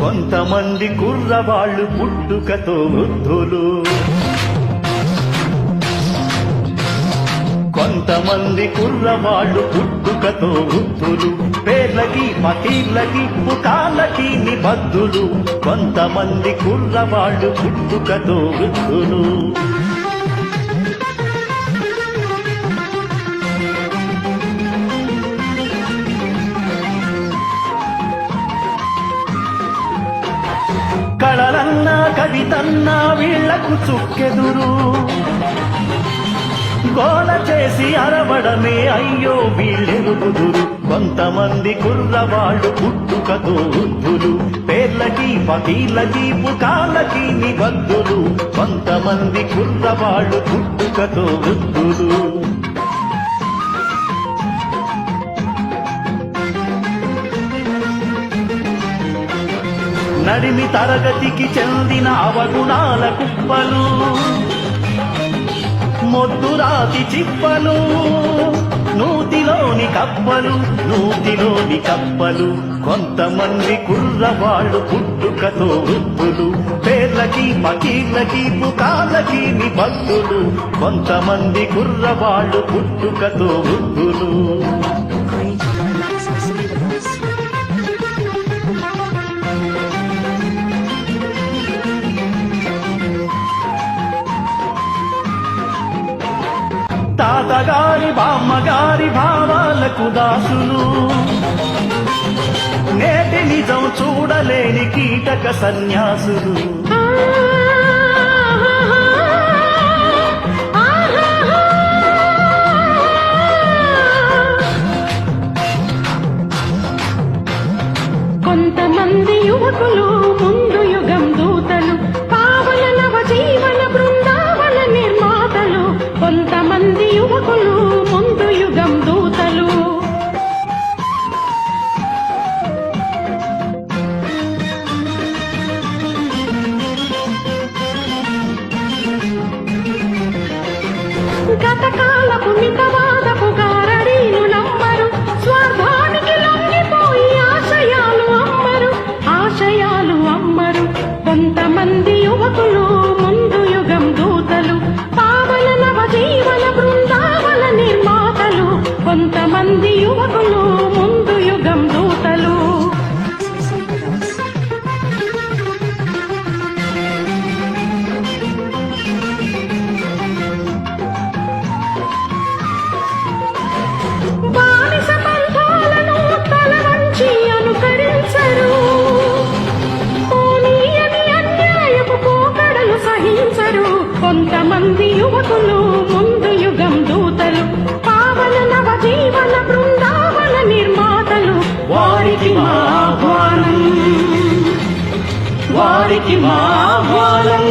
కొంతమంది కుర్రవాళ్ళు పుట్టుకతో వృద్ధులు, కొంతమంది కుర్రవాళ్ళు పుట్టుకతో వృద్ధులు, పేర్లకి పకీర్లకి పుకార్లకి నిబద్ధులు. కొంతమంది కుర్రవాళ్ళు పుట్టుకతో వృద్ధులు. కళలన్నా కవితన్నా వీళ్లకు చుక్కెదురు, గోల చేసి అరవడమే అయ్యో వీళ్ళెరుగుదురు. కొంతమంది కుర్రవాళ్ళు పుట్టుకతో వృద్ధులు, పేర్లకి పకీర్లకి పుకార్లకి నిబద్ధులు. కొంతమంది కుర్రవాళ్ళు పుట్టుకతో వృద్ధులు. నడిమి తరగతికి చెందిన అవగుణాల కుప్పలు, మొద్దురాతి చిప్పలు, నూతిలోని కప్పలు, నూతిలోని కప్పలు. కొంతమంది కుర్రవాళ్ళు పుట్టుకతో వృద్ధులు, పేర్లకి పకీర్లకి పుకార్లకి నిబద్ధులు. కొంతమంది కుర్రవాళ్ళు పుట్టుకతో వృద్ధులు. తాతగారి బామ్మగారి భావాలకు దాసులు, నేటి నిజం చూడలేని కీటక సన్యాసులు. కొంతమంది యువకులు ముందు యుగం దూతలు, పావన నవ జీవన బృందావన నిర్మాతలు. కొంతమంది యువకులు ముందు యుగం దూతలు. గతకాలపు మితవాదపు గారడీలు నమ్మరు, స్వార్థానికి లొంగిపోయి ఆశయాలు అమ్మరు, ఆశయాలు అమ్మరు. కొంతమంది యువకులు ముందు యుగం దూతలు, పావన నవ జీవన బృందావన నిర్మాతలు. కొంతమంది యువకులు ముందు యుగం దూతలు. బానిస పంథాలను తల వంచి అనుకరించరు, పోనీయని అన్యాయపు పోకడలు సహించరు. కొంతమంది యువకులు ముందు యుగం దూతలు, పావన నవ జీవన బృందావన నిర్మాతలు. వారికి మా ఆహ్వానం, వారికి మా ఆహ్వానం.